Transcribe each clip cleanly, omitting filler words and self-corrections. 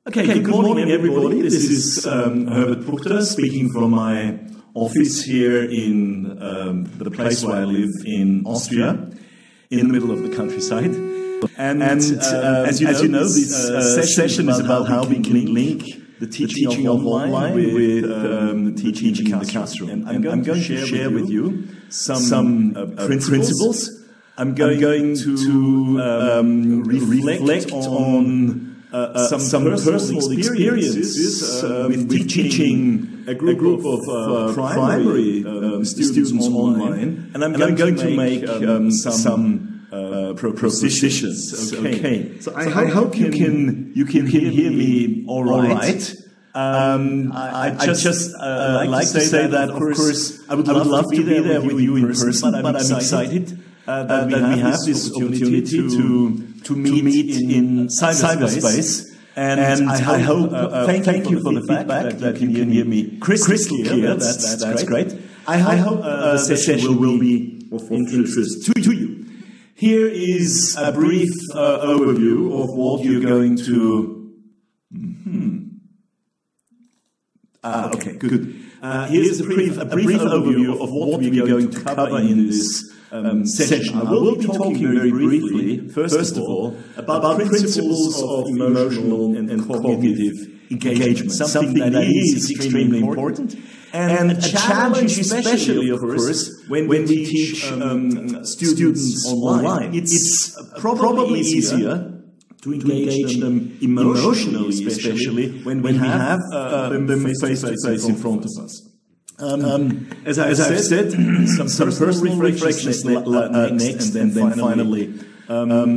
Okay, good morning everybody. This is Herbert Puchta speaking from my office here in the place where I live in Austria, in the middle of the countryside. And as you know, this session is about how we can link the teaching of online with the teaching in the classroom. And I'm going to share with you some principles. I'm going to reflect on some personal experiences with teaching a group of primary students online, and I'm going to make some propositions. Okay. So I hope you can hear me all right. I just like to say that, of course, I would love to be there with you in person, but I'm excited that we have this opportunity to meet in cyberspace. And I hope, thank you for the feedback that you can hear me crystal clear. That's great. I hope the session will be of interest to you. Here is a brief overview of what you're going to... Okay, good. Here's a brief overview of what we're going to cover in this session. I will be talking very briefly, first of all, about principles of emotional and cognitive engagement, something that is extremely important, and a challenge especially, of course, when we teach students online. It's probably easier to engage them emotionally, especially when we have them face-to-face in front of us. As I've said, some personal reflections next, and then finally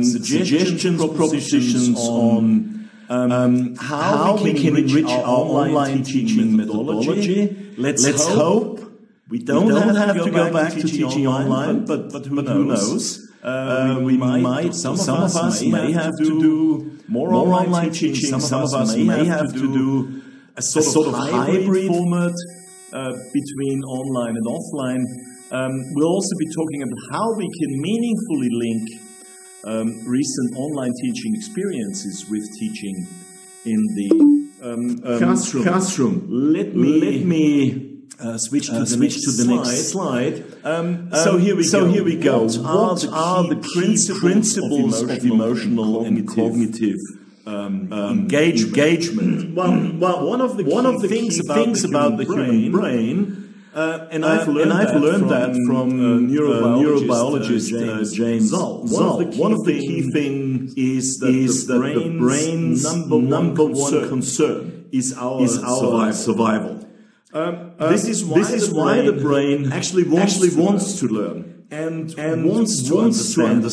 suggestions, propositions on how we can enrich our online teaching methodology. Let's hope we don't have to go back to teaching online, but who knows? We might, some of us may have to do more online teaching, some of us may have to do a sort of hybrid format between online and offline. We'll also be talking about how we can meaningfully link recent online teaching experiences with teaching in the classroom. Let me switch to the next slide. So here we go. What are the principles of emotional and cognitive engagement? Well, one of the things about the human brain, and I've learned that from neurobiologist James Zoll. One of the key things is that the brain's number one concern is our survival. This is why the brain actually wants to learn and wants to understand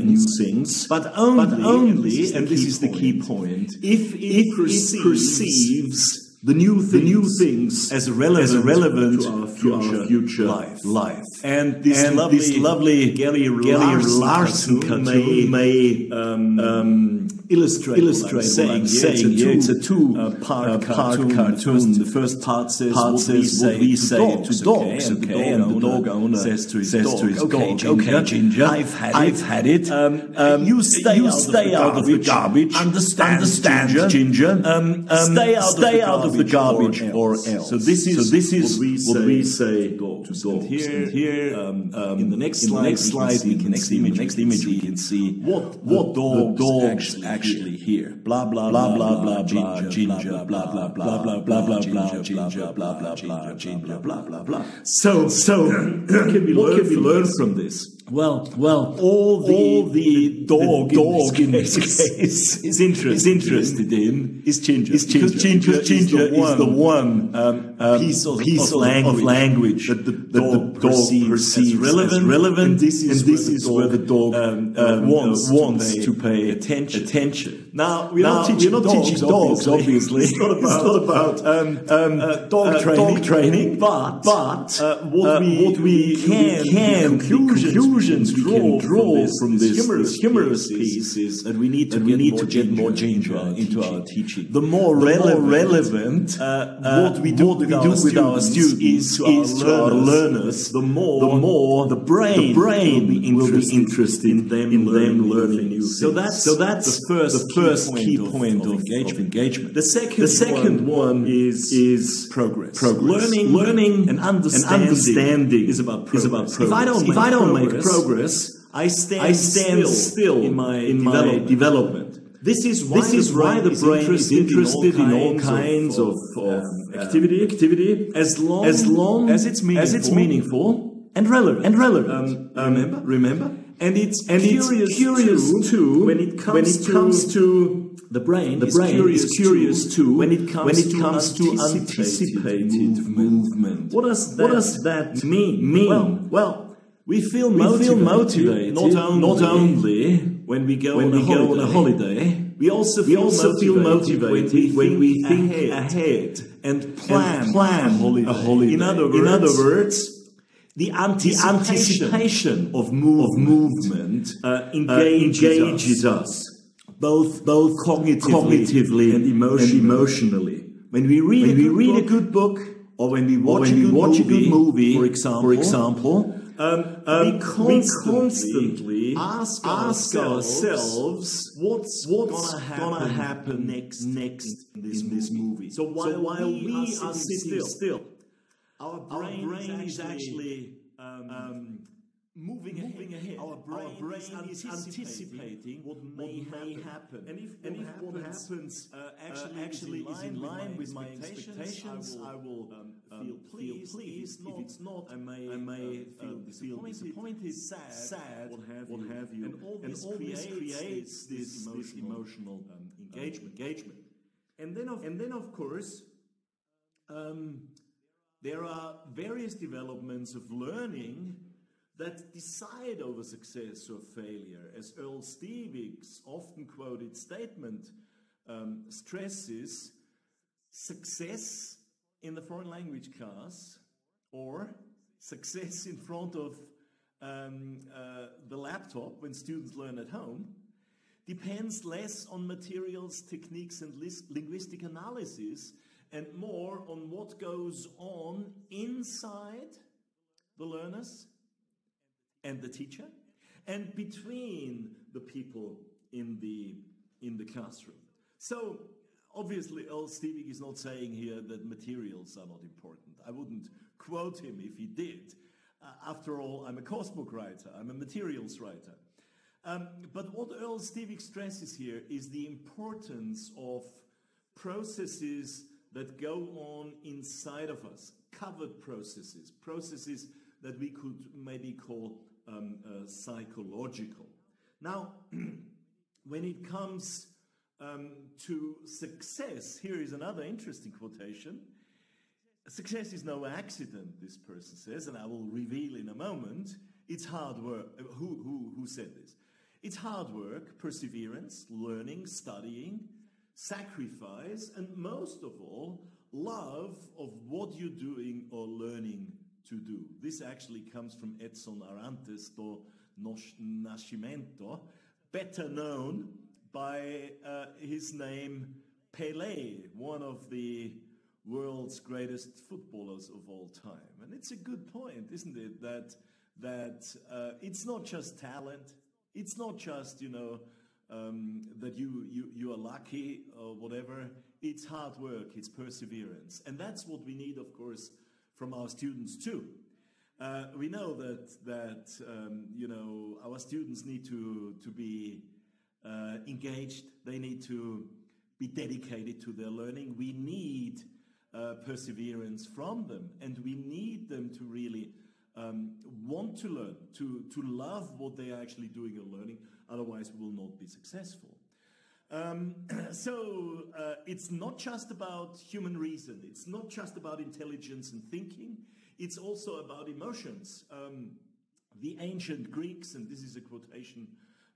new things, but only, and this is the key point, if it perceives the new things as relevant to our future life. And this lovely Gary Larson cartoon may illustrate what I'm saying. It's a two-part cartoon. The first part says what we say to dogs, and the dog owner says to his dog, okay, Ginger, I've had it. You stay out of the garbage. Understand, Ginger. Stay out of the garbage or else. So this is what we say to dogs. And here, in the next slide, we can see what dogs actually hear. Blah blah blah blah blah blah ginger, blah blah blah blah blah blah blah ginger, blah blah blah ginger, blah blah blah. So what can we learn from this? Well, all the dog in this case is interested in is Ginger. Because Ginger is the one piece of language that the dog perceives as relevant, and this is where the dog wants to pay attention. Now, we're not teaching dogs, obviously. It's not about dog training, but what we can conclusions conclusions we can draw from this humorous piece is that we need to get more ginger into our teaching. The more relevant what we do with our students is to our learners, the more the brain will be interested in them learning new things. So that's the first key point of engagement. The second one is progress. Learning and understanding is about progress. If I don't make progress, I stand still in my development. This is why the brain is interested in all kinds of activity as long as it's meaningful and relevant. Remember? And it's curious too when it comes to the brain. The brain is curious too when it comes to anticipated movement. What does that mean? Well, we feel motivated not only when we go on a holiday. We also feel motivated when we think ahead and plan a holiday. In other words, the anticipation of movement engages us both cognitively and emotionally. When we read a good book or when we watch a good movie, for example, we constantly ask ourselves what's gonna happen next in this movie. So while we are sitting still, our brain is actually moving ahead. Our brain is anticipating what may happen. And if what happens actually is in line with my expectations, I will feel pleased. If it's not, I may feel disappointed, sad, what have you. And all this creates this emotional engagement. And then of course, there are various developments of learning that decide over success or failure. As Earl Stevig's often quoted statement stresses, success in the foreign language class or success in front of the laptop when students learn at home depends less on materials, techniques, and linguistic analysis and more on what goes on inside the learners and the teacher, and between the people in the classroom. So, obviously, Earl Stevig is not saying here that materials are not important. I wouldn't quote him if he did. After all, I'm a course book writer. I'm a materials writer. But what Earl Stevig stresses here is the importance of processes that go on inside of us, covered processes that we could maybe call psychological. Now, when it comes to success, here is another interesting quotation. Success is no accident, this person says, and I will reveal in a moment. It's hard work. Who said this? It's hard work, perseverance, learning, studying, sacrifice, and most of all, love of what you're doing or learning to do. This actually comes from Edson Arantes do Nascimento, better known by his name Pelé, one of the world's greatest footballers of all time. And it's a good point, isn't it, that it's not just talent, it's not just, that you are lucky or whatever. It's hard work, it's perseverance. And that's what we need, of course, from our students too. We know that our students need to be engaged. They need to be dedicated to their learning. We need perseverance from them, and we need them to really want to learn, to love what they are actually doing or learning. Otherwise, we will not be successful. So it's not just about human reason. It's not just about intelligence and thinking. It's also about emotions. The ancient Greeks, and this is a quotation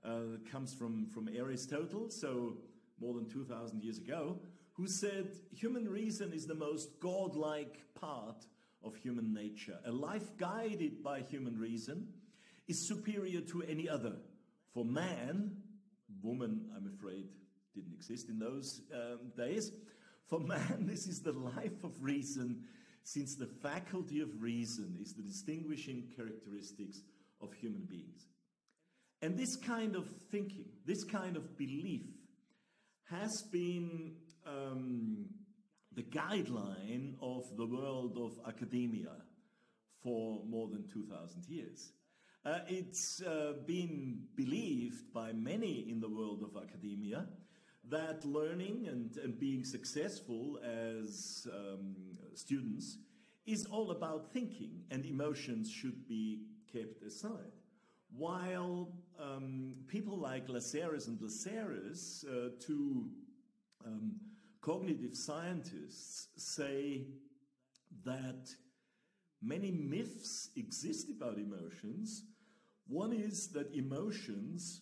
that comes from Aristotle, so more than 2,000 years ago, who said, human reason is the most godlike part of human nature. A life guided by human reason is superior to any other. For man, woman, I'm afraid, didn't exist in those days. For man, this is the life of reason, since the faculty of reason is the distinguishing characteristics of human beings. And this kind of thinking, this kind of belief has been the guideline of the world of academia for more than 2,000 years. It's been believed by many in the world of academia that learning and being successful as students is all about thinking, and emotions should be kept aside. While people like Lasserus and Lasserus, two cognitive scientists, say that many myths exist about emotions. One is that emotions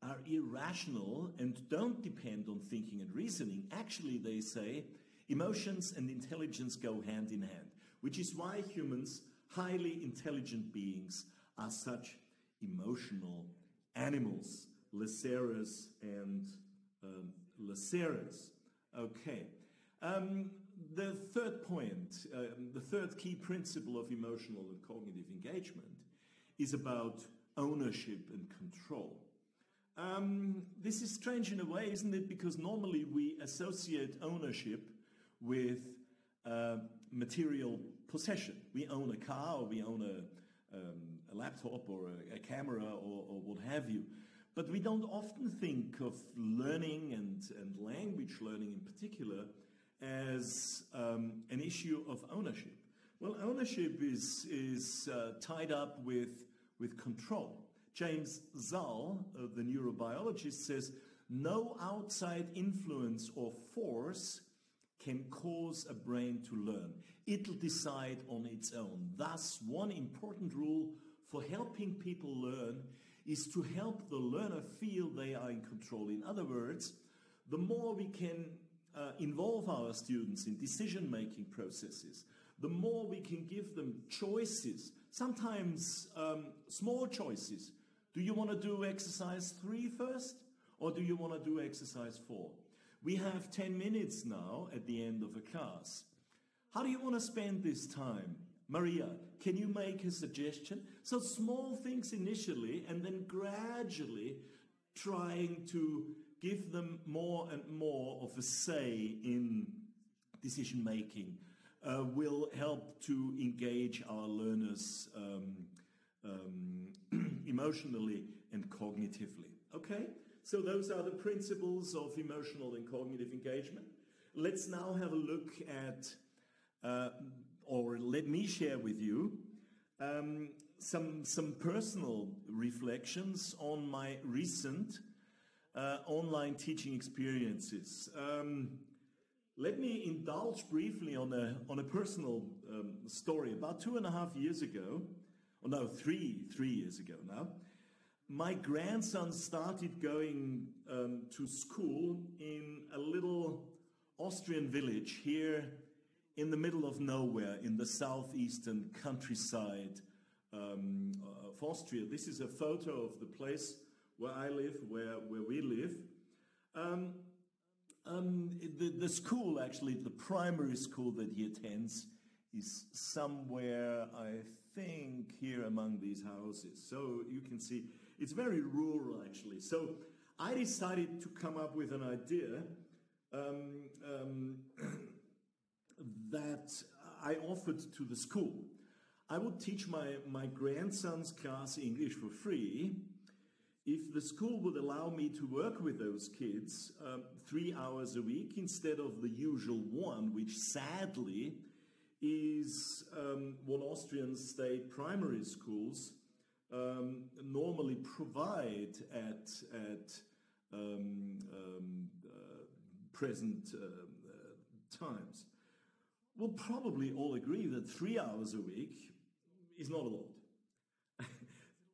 are irrational and don't depend on thinking and reasoning. Actually, they say emotions and intelligence go hand in hand, which is why humans, highly intelligent beings, are such emotional animals. Lasserus and Lasserus. Okay. The third point, the third key principle of emotional and cognitive engagement is about ownership and control. This is strange in a way, isn't it? Because normally we associate ownership with material possession. We own a car, or we own a laptop, or a camera, or what have you. But we don't often think of learning and language learning in particular as an issue of ownership. Well, ownership is tied up with control. James Zull, the neurobiologist, says no outside influence or force can cause a brain to learn. It'll decide on its own. Thus, one important rule for helping people learn is to help the learner feel they are in control. In other words, the more we can involve our students in decision-making processes, the more we can give them choices, sometimes small choices. Do you want to do exercise 3 first, or do you want to do exercise 4? We have 10 minutes now at the end of a class. How do you want to spend this time? Maria, can you make a suggestion? So small things initially, and then gradually trying to give them more and more of a say in decision-making will help to engage our learners emotionally and cognitively. Okay? So those are the principles of emotional and cognitive engagement. Let's now have a look at, or let me share with you some personal reflections on my recent online teaching experiences. Let me indulge briefly on a personal story. About 2.5 years ago, or no, three years ago now, my grandson started going to school in a little Austrian village here in the middle of nowhere in the southeastern countryside of Austria. This is a photo of the place where I live, where we live. The school, actually, the primary school that he attends is somewhere, I think, here among these houses. So you can see, it's very rural, actually. So I decided to come up with an idea that I offered to the school. I would teach my grandson's class English for free if the school would allow me to work with those kids 3 hours a week instead of the usual 1, which sadly is what Austrian state primary schools normally provide at present times. We'll probably all agree that 3 hours a week is not a lot.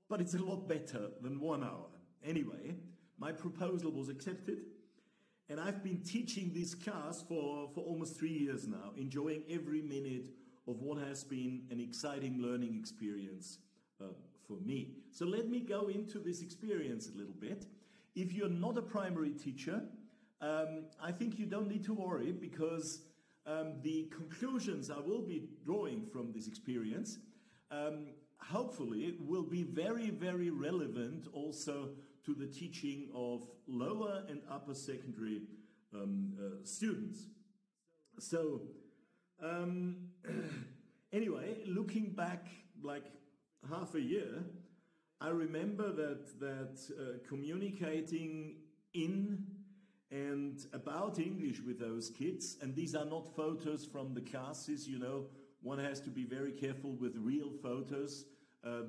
But it's a lot better than 1 hour. Anyway, my proposal was accepted, and I've been teaching this class for almost 3 years now, enjoying every minute of what has been an exciting learning experience for me. So let me go into this experience a little bit. If you're not a primary teacher, I think you don't need to worry, because the conclusions I will be drawing from this experience hopefully will be very, very relevant also to the teaching of lower and upper secondary students. So anyway, looking back like half a year, I remember that communicating in and about English with those kids, and these are not photos from the classes, you know, one has to be very careful with real photos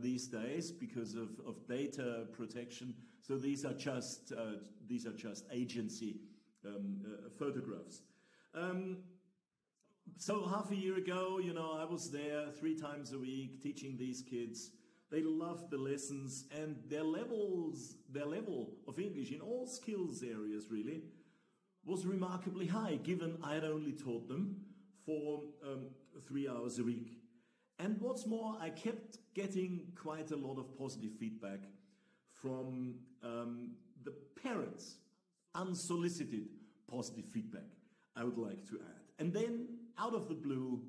these days because of data protection. So these are just agency photographs. So half a year ago, you know, I was there 3 times a week teaching these kids. They loved the lessons, and their level of English in all skills areas really was remarkably high, given I had only taught them for 3 hours a week. And what's more, I kept getting quite a lot of positive feedback from the parents, unsolicited positive feedback, I would like to add. And then, out of the blue,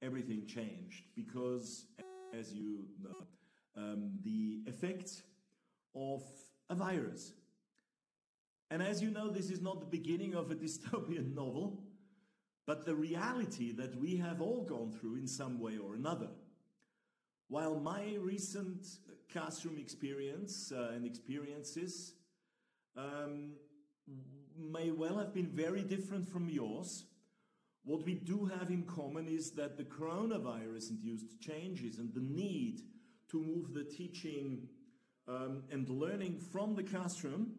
everything changed, because, as you know, the effect of a virus. And as you know, this is not the beginning of a dystopian novel, but the reality that we have all gone through in some way or another. While my recent classroom experience and experiences may well have been very different from yours, what we do have in common is that the coronavirus-induced changes and the need to move the teaching and learning from the classroom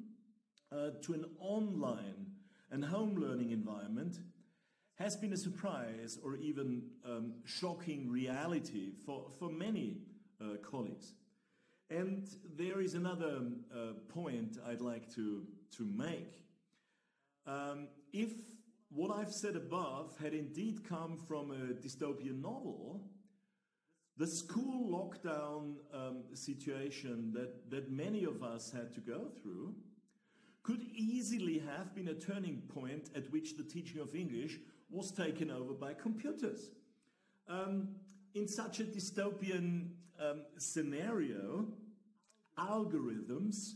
to an online and home learning environment has been a surprise or even shocking reality for many colleagues. And there is another point I'd like to make. If what I've said above had indeed come from a dystopian novel, the school lockdown situation that many of us had to go through could easily have been a turning point at which the teaching of English was taken over by computers. In such a dystopian scenario, algorithms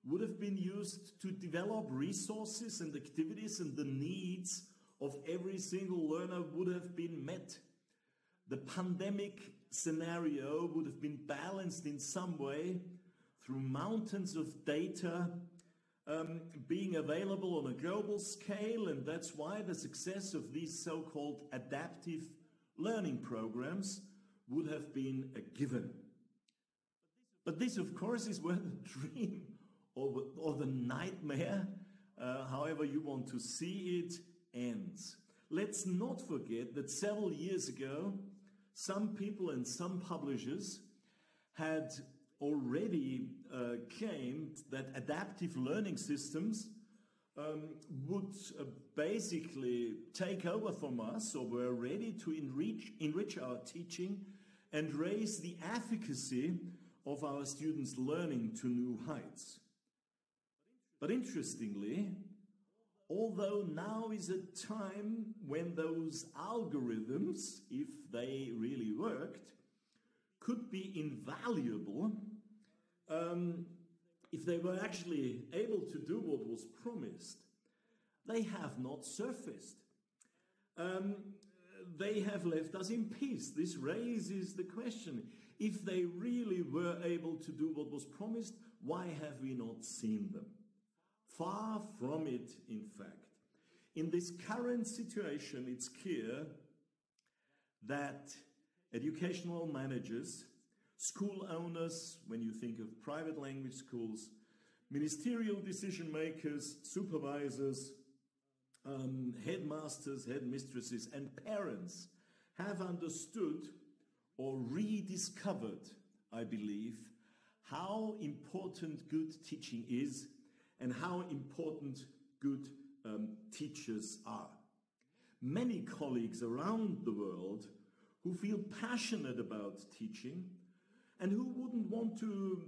would have been used to develop resources and activities, and the needs of every single learner would have been met. The pandemic scenario would have been balanced in some way through mountains of data being available on a global scale, and that's why the success of these so-called adaptive learning programs would have been a given. But this, of course, is where the dream or the nightmare, however you want to see it, ends. Let's not forget that several years ago, some people and some publishers had already claimed that adaptive learning systems would basically take over from us, or were ready to enrich our teaching and raise the efficacy of our students' learning to new heights. But interestingly, although now is a time when those algorithms, if they really worked, could be invaluable, if they were actually able to do what was promised, they have not surfaced. They have left us in peace. This raises the question, if they really were able to do what was promised, why have we not seen them? Far from it, in fact. In this current situation, it's clear that educational managers, school owners, when you think of private language schools, ministerial decision makers, supervisors, headmasters, headmistresses, and parents have understood or rediscovered, I believe, how important good teaching is and how important good teachers are. Many colleagues around the world who feel passionate about teaching and who wouldn't want to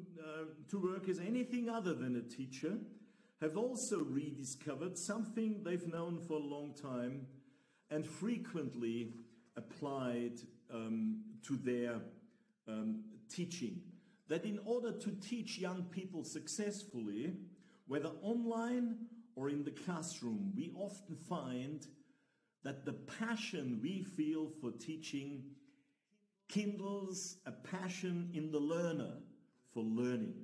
work as anything other than a teacher, have also rediscovered something they've known for a long time and frequently applied to their teaching. That in order to teach young people successfully, whether online or in the classroom, we often find that the passion we feel for teaching kindles a passion in the learner for learning.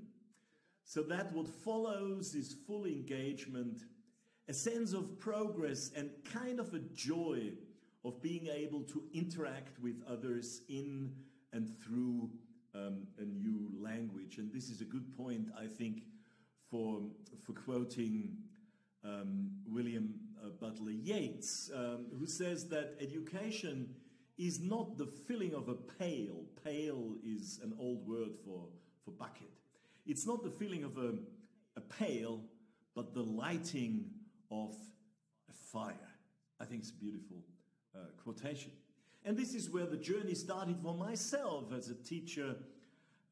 So that what follows is full engagement, a sense of progress, and kind of a joy of being able to interact with others in and through a new language. And this is a good point, I think, for quoting William Butler Yeats, who says that education is not the filling of a pail. Pail is an old word for bucket. It's not the filling of a pail, but the lighting of a fire. I think it's a beautiful quotation. And this is where the journey started for myself as a teacher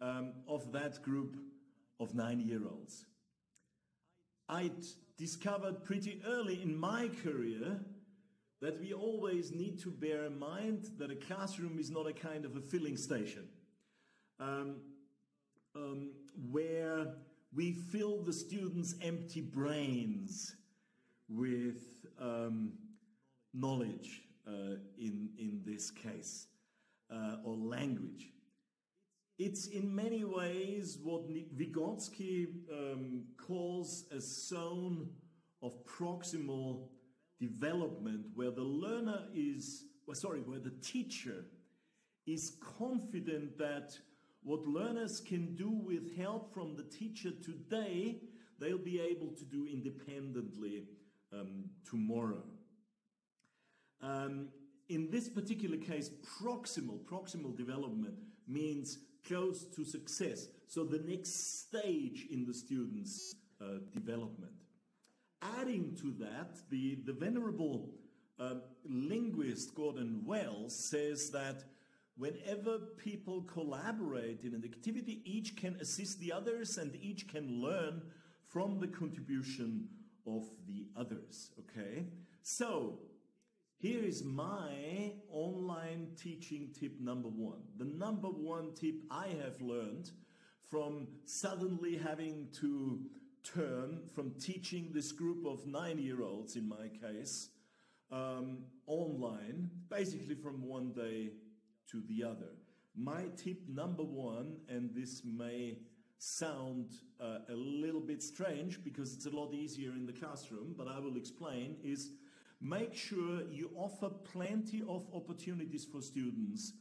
of that group of 9-year-olds. I'd discovered pretty early in my career that we always need to bear in mind that a classroom is not a kind of a filling station where we fill the students' empty brains with knowledge in this case, or language. It's in many ways what Vygotsky calls a zone of proximal development, where the learner where the teacher is confident that what learners can do with help from the teacher today, they'll be able to do independently tomorrow. In this particular case, proximal development means close to success. So the next stage in the student's development. Adding to that, the venerable linguist Gordon Wells says that whenever people collaborate in an activity, each can assist the others and each can learn from the contribution of the others. Okay? So, here is my online teaching tip number 1. The number 1 tip I have learned from suddenly having to turn from teaching this group of 9-year-olds, in my case, online, basically from one day to the other. My tip number 1, and this may sound a little bit strange because it's a lot easier in the classroom, but I will explain, is make sure you offer plenty of opportunities for students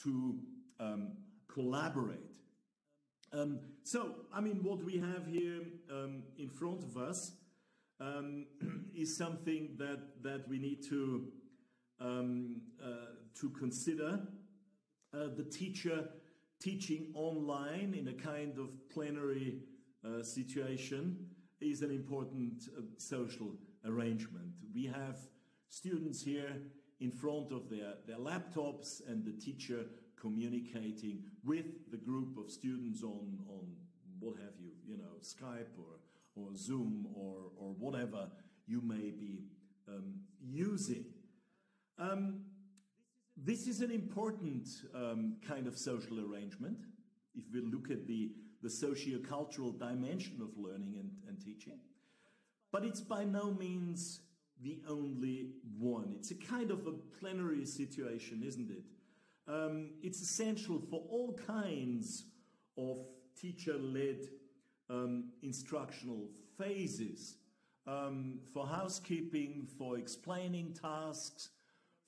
to collaborate. What we have here in front of us is something that we need to consider. The teacher teaching online in a kind of plenary situation is an important social arrangement. We have students here in front of their laptops and the teacher communicating with the group of students on what have you, Skype or Zoom or whatever you may be using. This is an important kind of social arrangement if we look at the socio-cultural dimension of learning and teaching. But it's by no means the only one. It's a kind of a plenary situation, isn't it? It's essential for all kinds of teacher-led instructional phases, for housekeeping, for explaining tasks,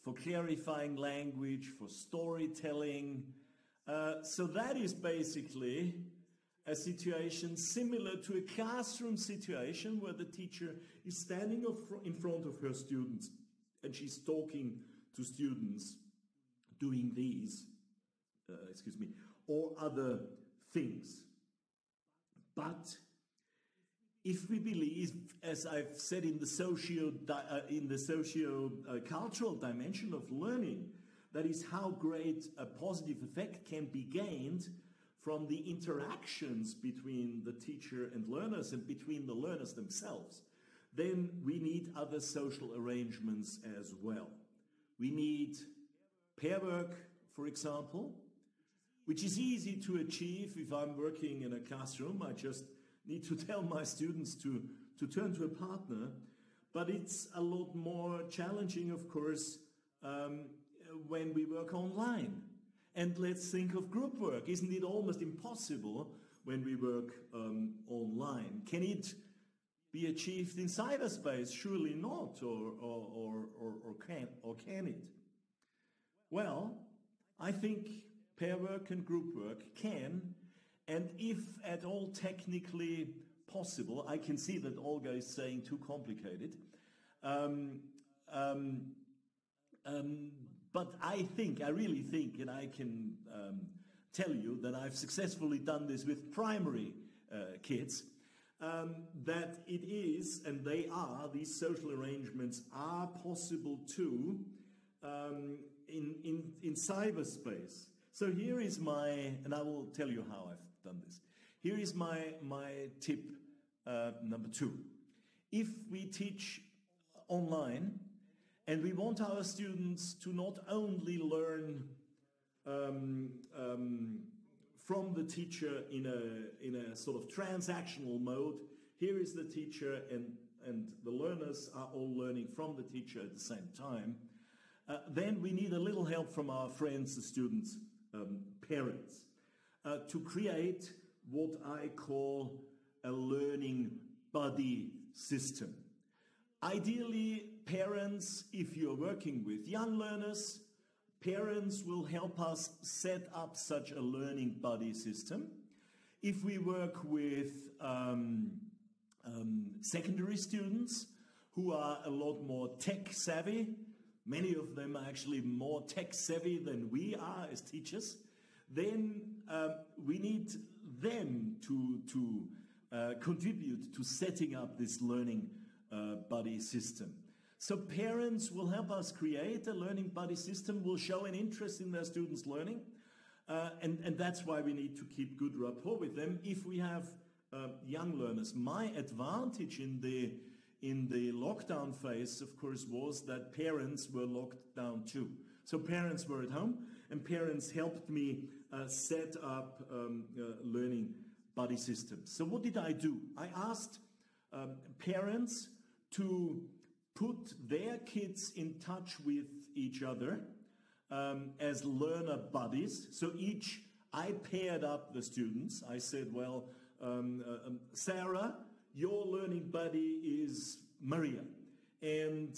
for clarifying language, for storytelling. So that is basically a situation similar to a classroom situation where the teacher is standing in front of her students and she's talking to students doing these, or other things. But if we believe, as I've said, in the socio-cultural dimension of learning, that is how great a positive effect can be gained from the interactions between the teacher and learners and between the learners themselves, then we need other social arrangements as well. We need pair work, for example, which is easy to achieve. If I'm working in a classroom, I just need to tell my students to turn to a partner. But it's a lot more challenging, of course, when we work online. And let's think of group work. Isn't it almost impossible when we work online? Can it be achieved in cyberspace? Surely not. Or can it? Well, I think pair work and group work can, and if at all technically possible, I can see that Olga is saying too complicated. But I really think, and I can tell you that I've successfully done this with primary kids, that it is, and they are, these social arrangements are possible too in cyberspace. So here is and I will tell you how I've done this. Here is my tip number 2. If we teach online, and we want our students to not only learn from the teacher in a sort of transactional mode, here is the teacher and the learners are all learning from the teacher at the same time, then we need a little help from our friends, the students' parents, to create what I call a learning buddy system. Ideally, parents, if you're working with young learners, parents will help us set up such a learning buddy system. If we work with secondary students who are a lot more tech savvy, many of them are actually more tech savvy than we are as teachers, then we need them to contribute to setting up this learning buddy system. So parents will help us create a learning buddy system, will show an interest in their students' learning, and that's why we need to keep good rapport with them. If we have young learners, my advantage in the lockdown phase, of course, was that parents were locked down too. So parents were at home, and parents helped me set up learning buddy systems. So what did I do? I asked parents to put their kids in touch with each other as learner buddies. So I paired up the students. I said, well, Sarah, your learning buddy is Maria. And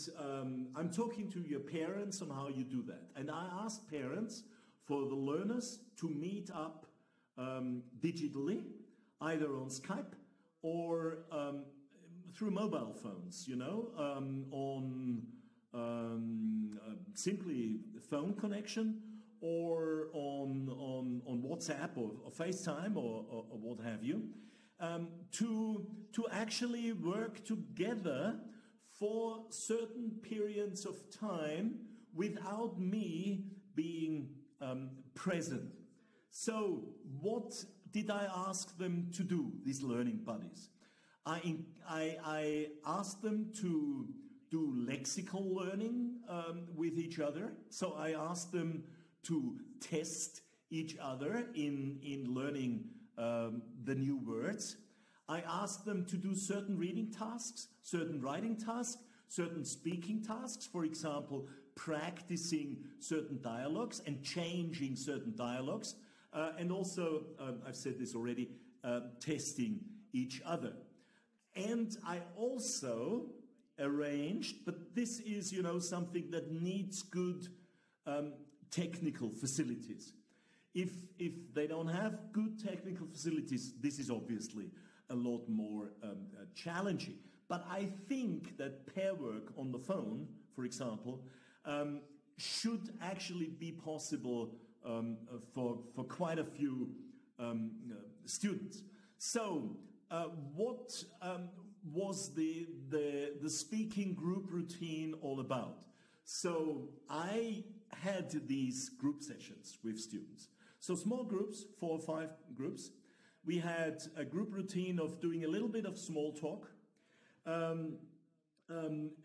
I'm talking to your parents on how you do that. And I asked parents for the learners to meet up digitally, either on Skype or through mobile phones, on simply phone connection or on WhatsApp or FaceTime or what have you, to actually work together for certain periods of time without me being present. So what did I ask them to do, these learning buddies? I asked them to do lexical learning with each other. So I asked them to test each other in learning the new words. I asked them to do certain reading tasks, certain writing tasks, certain speaking tasks, for example, practicing certain dialogues and changing certain dialogues, and also, I've said this already, testing each other. And I also arranged, but this is, something that needs good technical facilities. If they don't have good technical facilities, this is obviously a lot more challenging. But I think that pair work on the phone, for example, should actually be possible for quite a few students. So what was the speaking group routine all about? So I had these group sessions with students. So small groups, 4 or 5 groups. We had a group routine of doing a little bit of small talk, a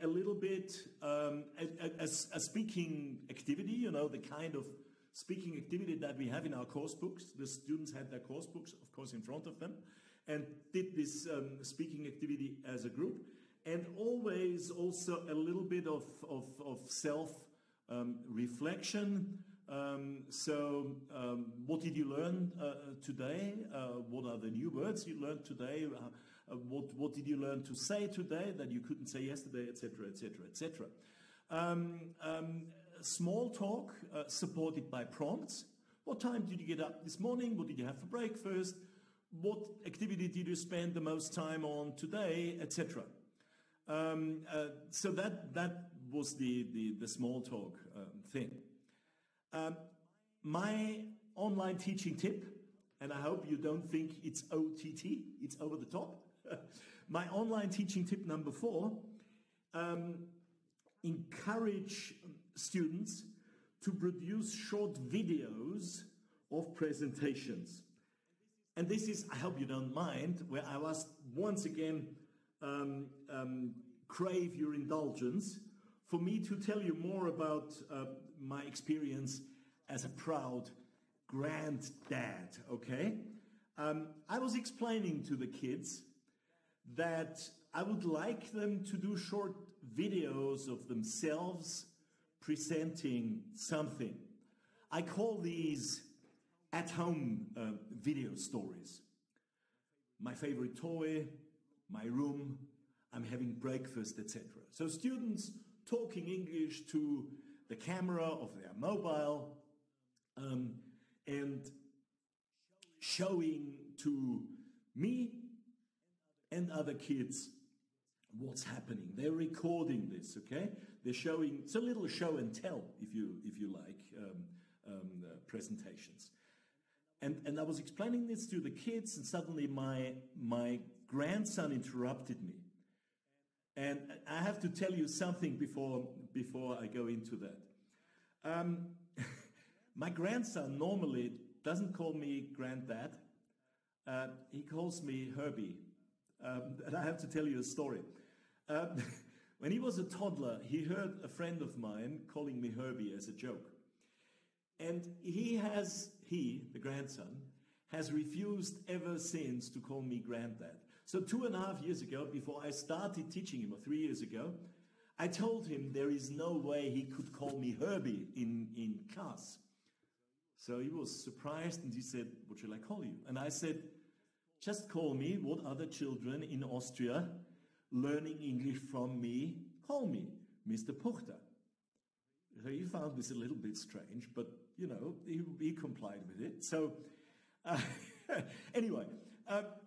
little bit a speaking activity, you know, the kind of speaking activity that we have in our course books. The students had their course books, of course, in front of them, and did this speaking activity as a group. And always also a little bit of self-reflection. What did you learn today? What are the new words you learned today? What did you learn to say today that you couldn't say yesterday, etc., etc., etc. Small talk supported by prompts. What time did you get up this morning? What did you have for breakfast? What activity did you spend the most time on today, etc.? So that was the small talk thing. My online teaching tip, and I hope you don't think it's OTT, it's over the top. My online teaching tip number 4, encourage students to produce short videos of presentations. And this is, I hope you don't mind, where I was once again crave your indulgence for me to tell you more about my experience as a proud granddad, okay? I was explaining to the kids that I would like them to do short videos of themselves presenting something. I call these at-home video stories. My favorite toy, my room, I'm having breakfast, etc. So students talking English to the camera of their mobile and showing to me and other kids what's happening. They're recording this, okay? They're showing, it's a little show and tell, if you like, presentations. And I was explaining this to the kids, and suddenly my grandson interrupted me. And I have to tell you something before I go into that. My grandson normally doesn't call me granddad. He calls me Herbie. And I have to tell you a story. When he was a toddler, he heard a friend of mine calling me Herbie as a joke. And the grandson, has refused ever since to call me granddad. So 2.5 years ago, before I started teaching him, or 3 years ago, I told him there is no way he could call me Herbie in class. So he was surprised and he said, what shall I call you? And I said, just call me what other children in Austria learning English from me call me, Mr. Puchta. So he found this a little bit strange, but, you know, he complied with it. So anyway,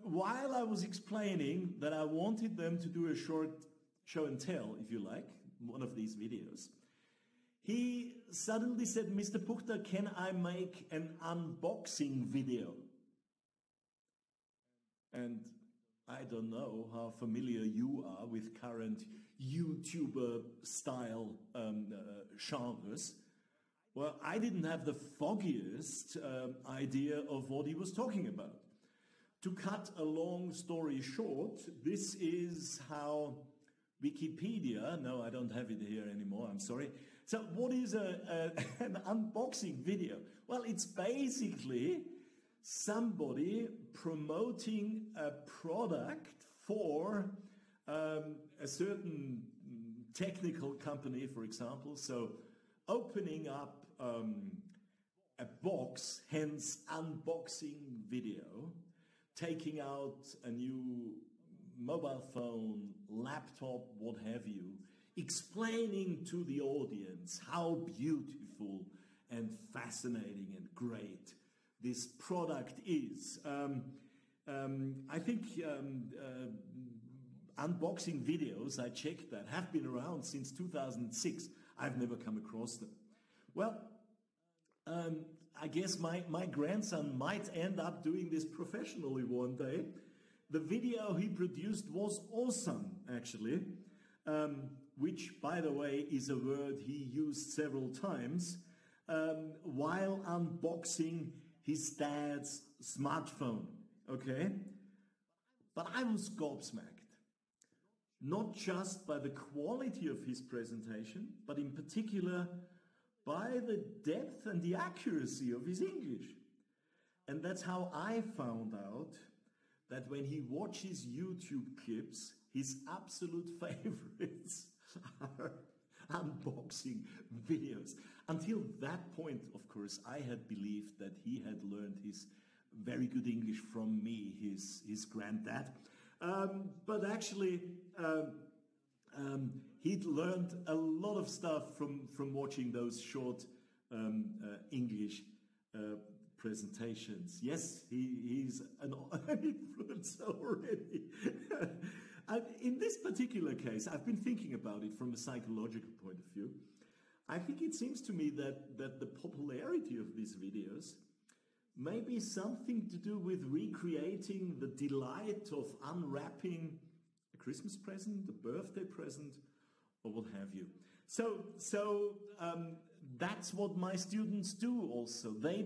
while I was explaining that I wanted them to do a short show and tell, if you like, one of these videos, he suddenly said, Mr. Puchta, can I make an unboxing video? And I don't know how familiar you are with current YouTuber-style genres. Well, I didn't have the foggiest idea of what he was talking about. To cut a long story short, this is how Wikipedia, no, I don't have it here anymore, I'm sorry. So what is an unboxing video? Well, it's basically somebody promoting a product for a certain technical company, for example. So opening up a box, hence unboxing video, taking out a new mobile phone, laptop, what have you, explaining to the audience how beautiful and fascinating and great this product is. I think unboxing videos, I checked that, have been around since 2006. I've never come across them. Well, I guess my grandson might end up doing this professionally one day. The video he produced was awesome, actually, which, by the way, is a word he used several times. While unboxing his dad's smartphone, okay? But I was gobsmacked, not just by the quality of his presentation, but in particular by the depth and the accuracy of his English. And that's how I found out that when he watches YouTube clips, his absolute favorites are unboxing videos. Until that point, of course, I had believed that he had learned his very good English from me, his granddad. But actually, he'd learned a lot of stuff from watching those short English presentations. Yes, he's an influencer already. In this particular case, I've been thinking about it from a psychological point of view. I think it seems to me that the popularity of these videos may be something to do with recreating the delight of unwrapping a Christmas present, a birthday present, or what have you. So that's what my students do also. They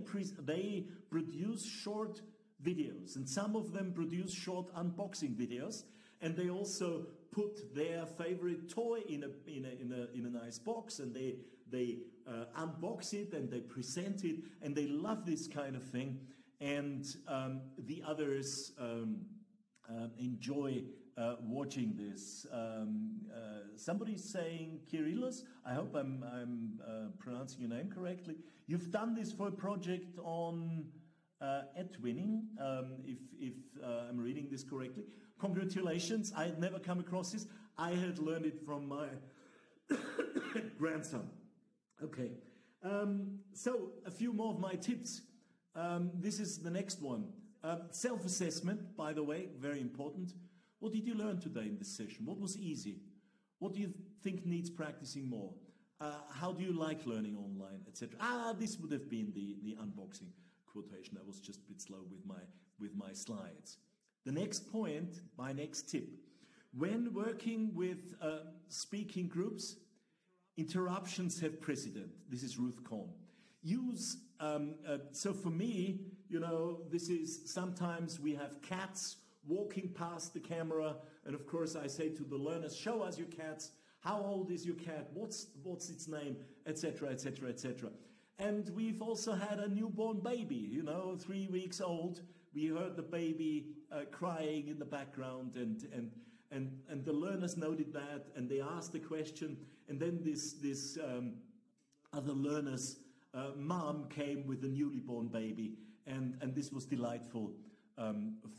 produce short videos, and some of them produce short unboxing videos, and they also put their favorite toy in a nice box, and they unbox it and they present it, and they love this kind of thing, and the others enjoy watching this. Somebody's saying, Kyrillos, I hope I'm pronouncing your name correctly. You've done this for a project on Edwinning, if I'm reading this correctly. Congratulations, I had never come across this. I had learned it from my grandson. Okay, so a few more of my tips. This is the next one. Self-assessment, by the way, very important. What did you learn today in this session? What was easy? What do you think needs practicing more? How do you like learning online, etc.? This would have been the unboxing quotation. I was just a bit slow with my slides. The next point, my next tip. When working with speaking groups, interruptions have precedent. This is Ruth Kohn. Use, so for me, you know, this is sometimes we have cats walking past the camera, and of course I say to the learners, show us your cats, how old is your cat, what's its name, etc., etc., etc. And we've also had a newborn baby, you know, 3 weeks old. We heard the baby crying in the background, and the learners noted that, and they asked the question, and then this other learner's mom came with a newly born baby, and this was delightful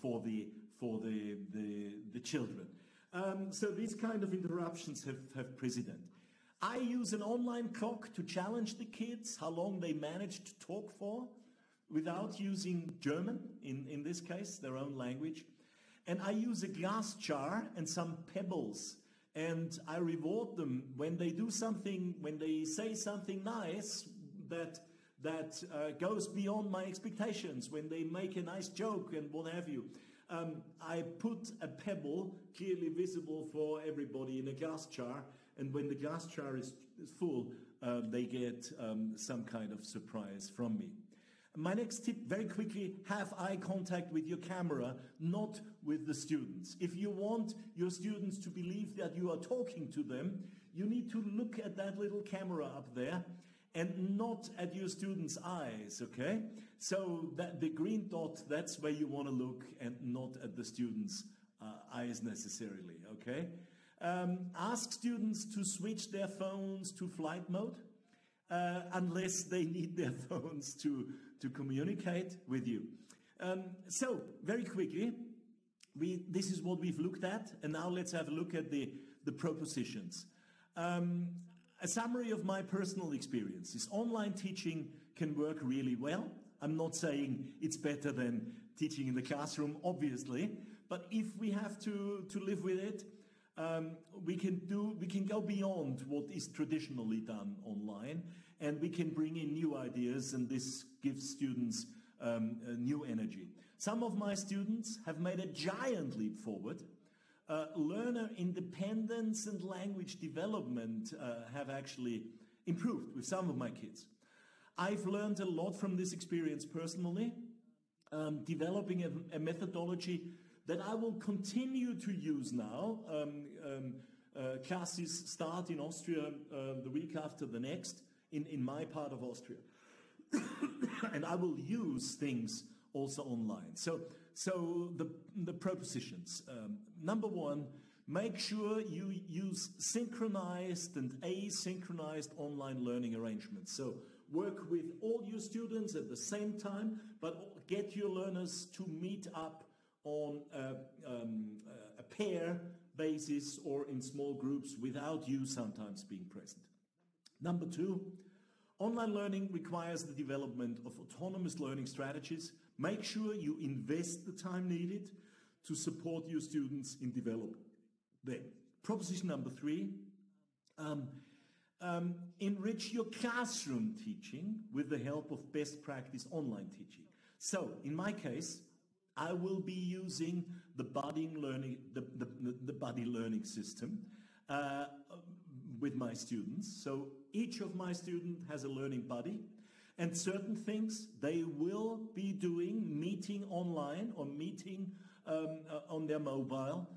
for the children. So these kind of interruptions have precedent. I use an online clock to challenge the kids, how long they manage to talk for, without using German, in this case, their own language. And I use a glass jar and some pebbles, and I reward them when they do something, when they say something nice that goes beyond my expectations, when they make a nice joke and what have you. I put a pebble, clearly visible for everybody, in a glass jar, and when the glass jar is full, they get some kind of surprise from me. My next tip, very quickly, have eye contact with your camera, not with the students. If you want your students to believe that you are talking to them, you need to look at that little camera up there and not at your students' eyes, okay? So that the green dot, that's where you want to look, and not at the students' eyes necessarily, okay? Ask students to switch their phones to flight mode, unless they need their phones to communicate with you. So, very quickly, this is what we've looked at, and now let's have a look at the propositions. A summary of my personal experiences. Online teaching can work really well. I'm not saying it's better than teaching in the classroom, obviously, but if we have to live with it, we can go beyond what is traditionally done online, and we can bring in new ideas, and this gives students a new energy. Some of my students have made a giant leap forward. Learner independence and language development have actually improved with some of my kids. I've learned a lot from this experience personally, developing a methodology that I will continue to use now. Classes start in Austria the week after the next, in my part of Austria. And I will use things also online. So the propositions. Number one, make sure you use synchronized and asynchronized online learning arrangements. So work with all your students at the same time, but get your learners to meet up on a pair basis or in small groups without you sometimes being present. Number two, online learning requires the development of autonomous learning strategies. Make sure you invest the time needed to support your students in developing them. Proposition number three, enrich your classroom teaching with the help of best practice online teaching. So, in my case, I will be using the buddy learning system with my students. So each of my students has a learning buddy, and certain things they will be doing, meeting online or meeting on their mobile,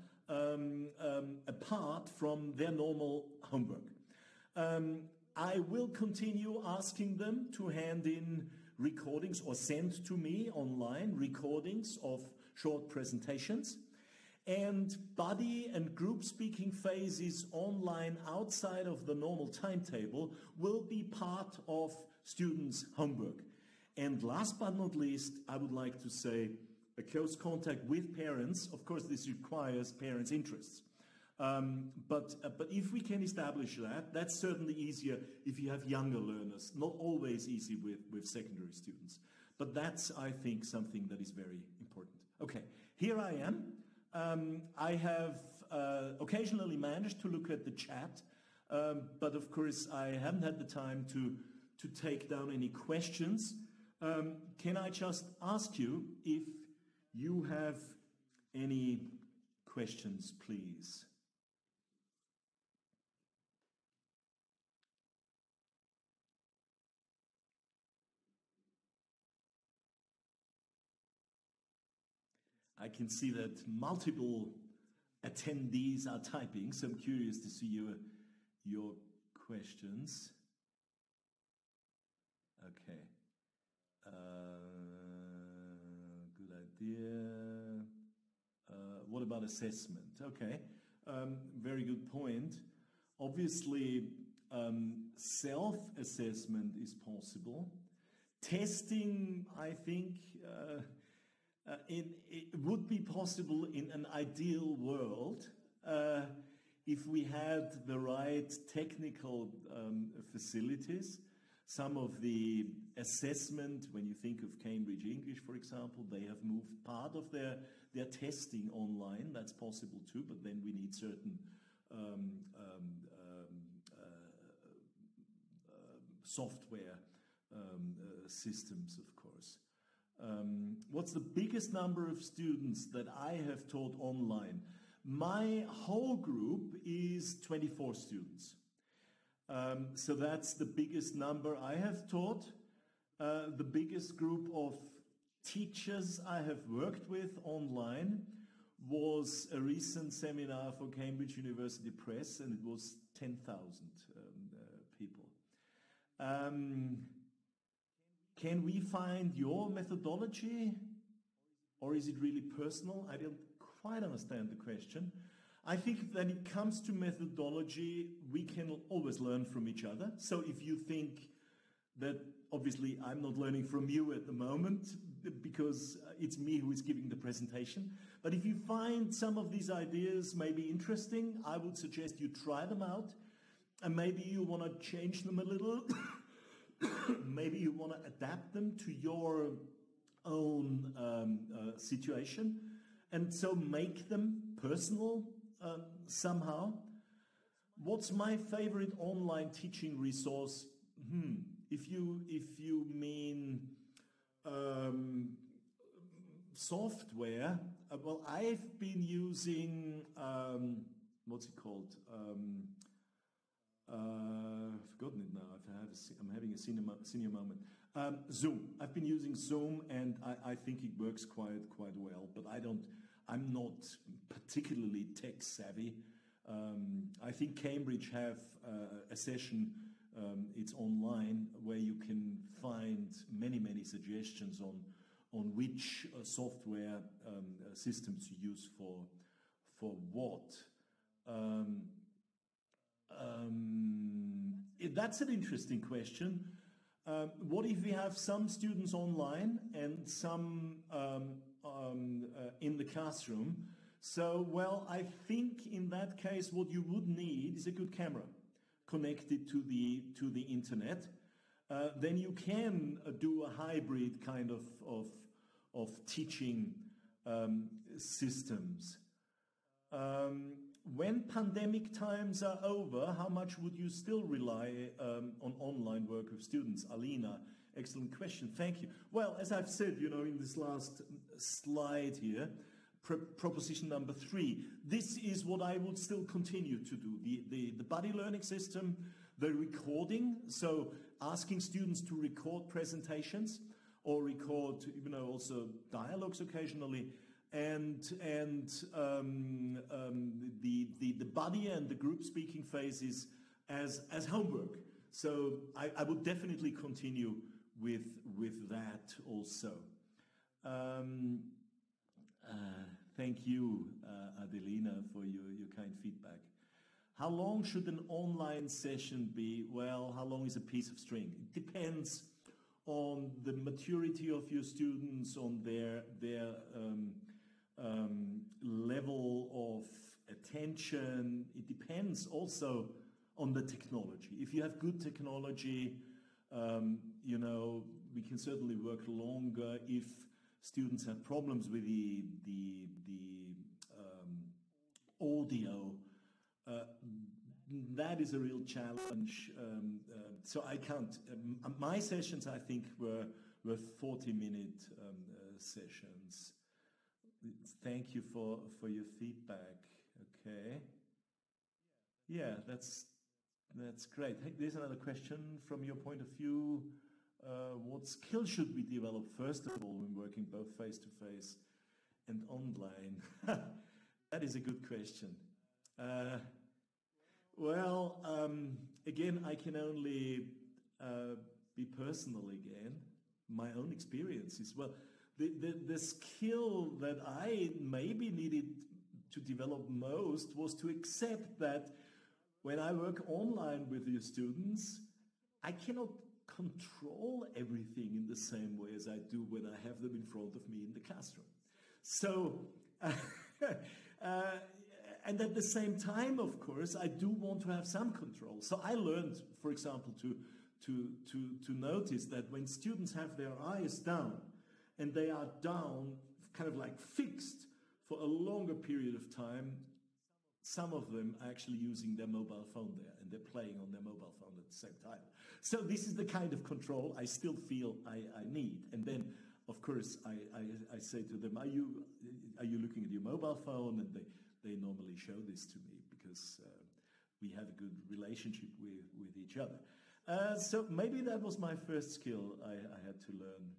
apart from their normal homework. I will continue asking them to hand in recordings or send to me online recordings of short presentations. And buddy and group speaking phases online outside of the normal timetable will be part of students' homework. And last but not least, I would like to say a close contact with parents. Of course, this requires parents' interests. But if we can establish that, that's certainly easier if you have younger learners. Not always easy with secondary students. But that's, I think, something that is very important. Okay, here I am. I have occasionally managed to look at the chat, but of course I haven't had the time to take down any questions. Can I just ask you if you have any questions, please? I can see that multiple attendees are typing, so I'm curious to see your questions. Okay. Good idea. What about assessment? Okay. Very good point. Obviously, self-assessment is possible. Testing, I think, it would be possible in an ideal world if we had the right technical facilities. Some of the assessment, when you think of Cambridge English, for example, they have moved part of their testing online. That's possible too, but then we need certain software systems, of course. What's the biggest number of students that I have taught online? My whole group is 24 students. So that's the biggest number I have taught. The biggest group of teachers I have worked with online was a recent seminar for Cambridge University Press, and it was 10,000 people. Can we find your methodology, or is it really personal? I don't quite understand the question. I think that it comes to methodology, we can always learn from each other. So if you think that, obviously I'm not learning from you at the moment because it's me who is giving the presentation. But if you find some of these ideas maybe interesting, I would suggest you try them out. And maybe you want to change them a little. Maybe you want to adapt them to your own situation. And so make them personal somehow. What's my favorite online teaching resource? If you mean software, well, I've been using what's it called? I've forgotten it now. I have a I'm having a senior moment. Zoom. I've been using Zoom, and I think it works quite well. But I'm not particularly tech savvy. I think Cambridge have a session. It's online where you can find many suggestions on which software systems to use for what. That's an interesting question. What if we have some students online and some in the classroom? So, well, I think in that case, what you would need is a good camera connected to the internet. Then you can do a hybrid kind of teaching systems. When pandemic times are over, how much would you still rely on online work with students? Alina, excellent question. Thank you. Well, as I've said, in this last slide here, proposition number 3, this is what I would still continue to do. The buddy learning system, the recording, so asking students to record presentations or record, also dialogues occasionally, and the buddy and the group speaking phases as homework. So I would definitely continue with that also. Thank you, Adelina, for your kind feedback. How long should an online session be? Well, how long is a piece of string? It depends on the maturity of your students, on their level of attention. It depends also on the technology. If you have good technology, we can certainly work longer. If students have problems with the audio, that is a real challenge. So I can't. My sessions, I think, were 40-minute sessions. Thank you for your feedback. Okay. Yeah, that's great. Hey, there's another question from your point of view. What skills should we develop first of all when working both face-to-face and online? That is a good question. Again, I can only be personal again. My own experiences. Well, the skill that I maybe needed to develop most was to accept that when I work online with your students, I cannot control everything in the same way as I do when I have them in front of me in the classroom. So, and at the same time, of course, I do want to have some control. So I learned, for example, to notice that when students have their eyes down, and they are down, kind of like fixed for a longer period of time, some of them are actually using their mobile phone there, and they're playing on their mobile phone at the same time. So this is the kind of control I still feel I need. And then, of course, I say to them, are you looking at your mobile phone? And they normally show this to me because we have a good relationship with each other. So maybe that was my first skill I had to learn.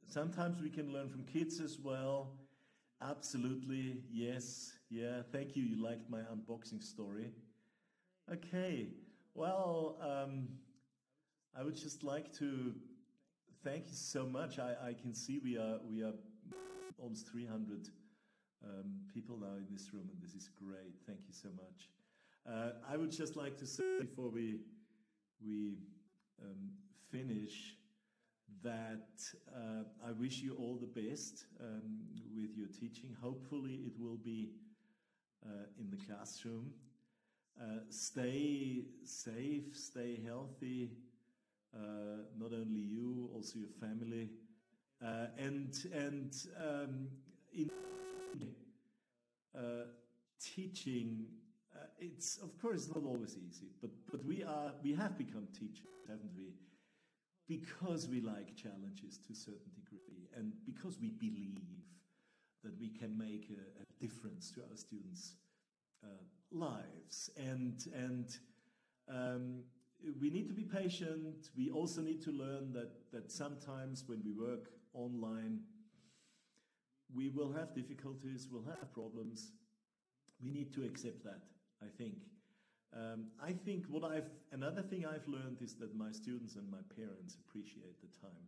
Sometimes we can learn from kids as well. Absolutely, yes, yeah. Thank you. You liked my unboxing story. Okay. Well, I would just like to thank you so much. I can see we are almost 300 people now in this room, and this is great. Thank you so much. I would just like to say before we finish that I wish you all the best with your teaching. Hopefully it will be in the classroom. Stay safe, stay healthy, not only you, also your family. And in teaching, it's of course not always easy, but we have become teachers, haven't we? Because we like challenges to a certain degree, and because we believe that we can make a difference to our students' lives, and we need to be patient. We also need to learn that sometimes when we work online, we will have difficulties, we'll have problems. We need to accept that, I think. Another thing I've learned is that my students and my parents appreciate the time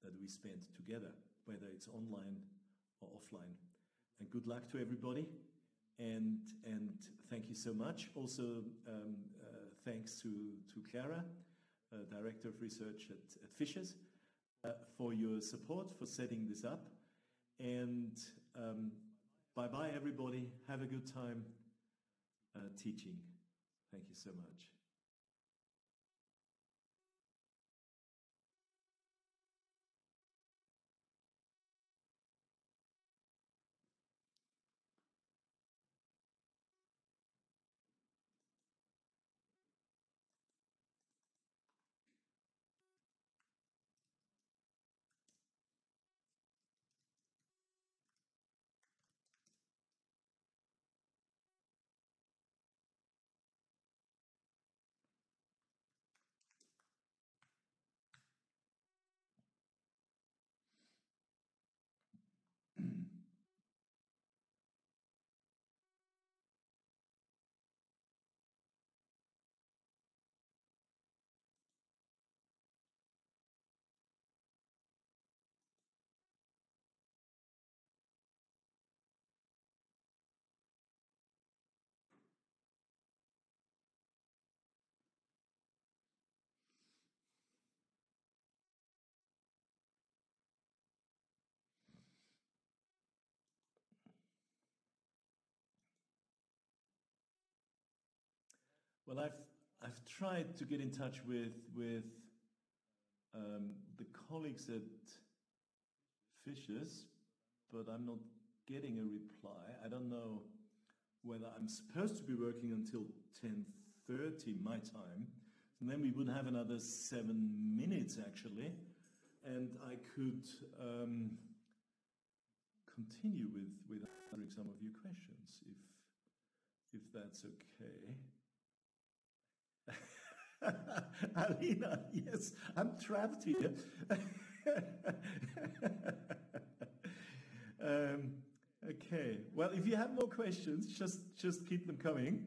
that we spend together, whether it's online or offline. And good luck to everybody. And thank you so much. Also, thanks to Clara, Director of Research at Fishers, for your support, for setting this up. And bye-bye, everybody. Have a good time teaching. Thank you so much. Well, I've tried to get in touch with the colleagues at Fishers, but I'm not getting a reply. I don't know whether I'm supposed to be working until 10:30 my time, and then we would have another 7 minutes actually, and I could continue with answering some of your questions if that's okay. Alina, yes, I'm trapped here. Okay, well, if you have more questions, just keep them coming.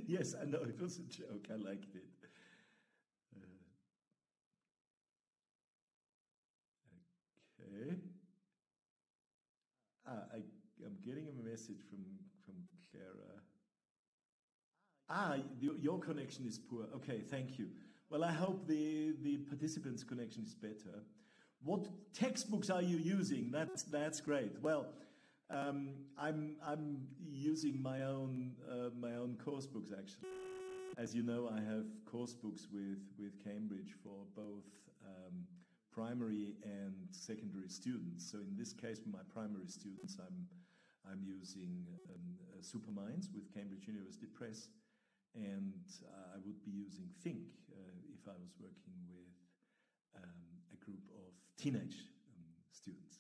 Yes, I know, it was a joke, I liked it. Okay. I'm getting a message from Clara. Your connection is poor. Okay, thank you. Well, I hope the participants' connection is better. What textbooks are you using? That's great. Well, I'm using my own course books actually. As you know, I have course books with Cambridge for both primary and secondary students. So in this case, with my primary students, I'm using Superminds with Cambridge University Press, and I would be using Think if I was working with a group of teenage students.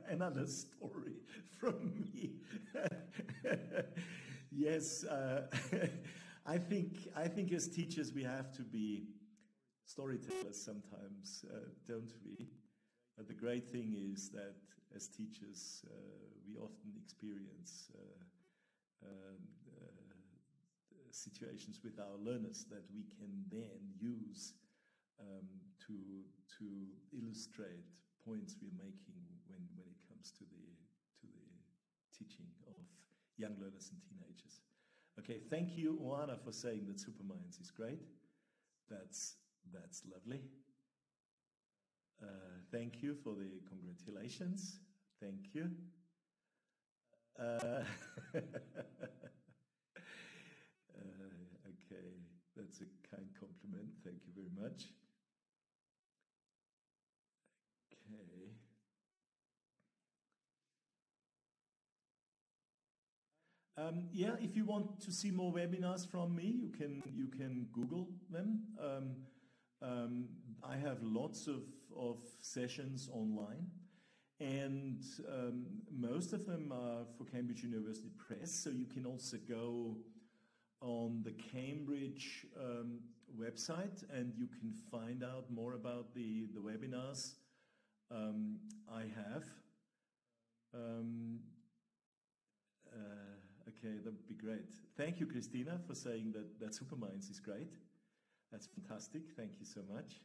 Another story from me. Yes, I think as teachers we have to be storytellers sometimes, don't we? The great thing is that as teachers we often experience situations with our learners that we can then use to illustrate points we're making when it comes to the teaching of young learners and teenagers. Okay, thank you, Oana, for saying that Superminds is great. That's lovely. Thank you for the congratulations. Thank you. Okay, that's a kind compliment. Thank you very much. Okay. Yeah, if you want to see more webinars from me, you can Google them. I have lots of sessions online, and most of them are for Cambridge University Press. So you can also go on the Cambridge website, and you can find out more about the webinars I have. Okay, that would be great. Thank you, Christina, for saying that Superminds is great. That's fantastic. Thank you so much.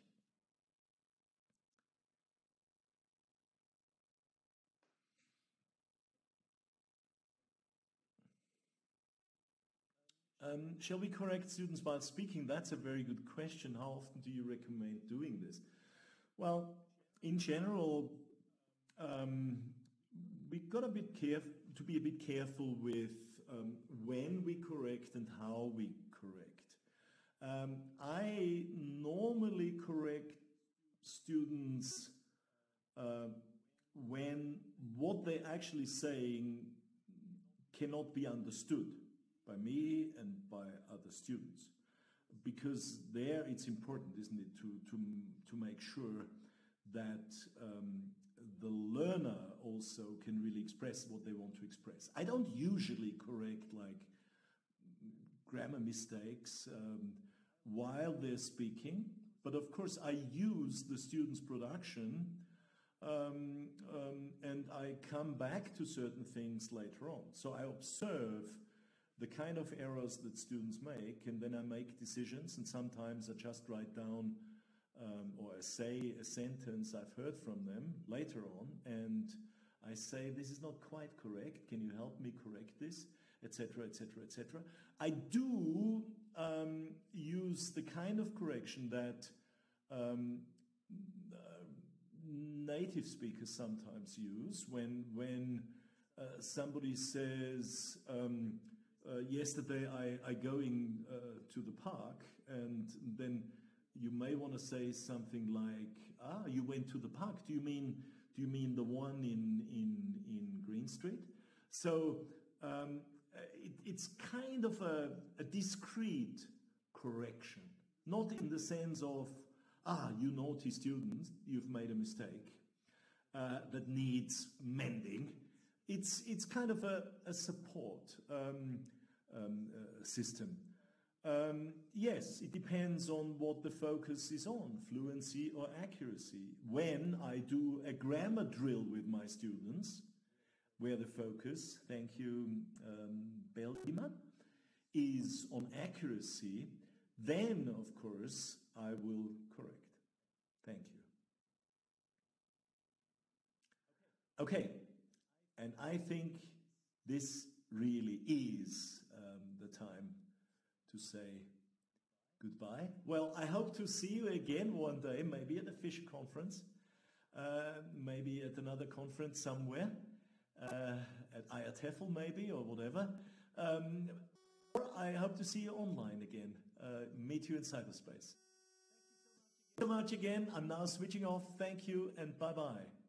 Shall we correct students while speaking? That's a very good question. How often do you recommend doing this? Well, in general, we've got to be a bit careful with when we correct and how we correct. I normally correct students when what they're actually saying cannot be understood by me and by other students, because there it's important, isn't it, to make sure that the learner also can really express what they want to express. I don't usually correct like grammar mistakes while they're speaking, but of course I use the student's production and I come back to certain things later on. So I observe the kind of errors that students make, and then I make decisions, and sometimes I just write down or I say a sentence I've heard from them later on, and I say, this is not quite correct, can you help me correct this, etc., etc., etc. I do use the kind of correction that native speakers sometimes use when somebody says, yesterday I going to the park, and then you may want to say something like, you went to the park. Do you mean the one in Green Street? So it's kind of a discrete correction, not in the sense of, you naughty students, you've made a mistake that needs mending. It's kind of a support system. Yes, it depends on what the focus is on, fluency or accuracy. When I do a grammar drill with my students, where the focus, thank you, Beltima, is on accuracy, then, of course, I will correct. Thank you. Okay, and I think this really is the time to say goodbye. Well, I hope to see you again one day, maybe at the Fish Conference, maybe at another conference somewhere, at IATEFL maybe, or whatever. Or I hope to see you online again, meet you in cyberspace. Thank you so much again. I'm now switching off. Thank you and bye-bye.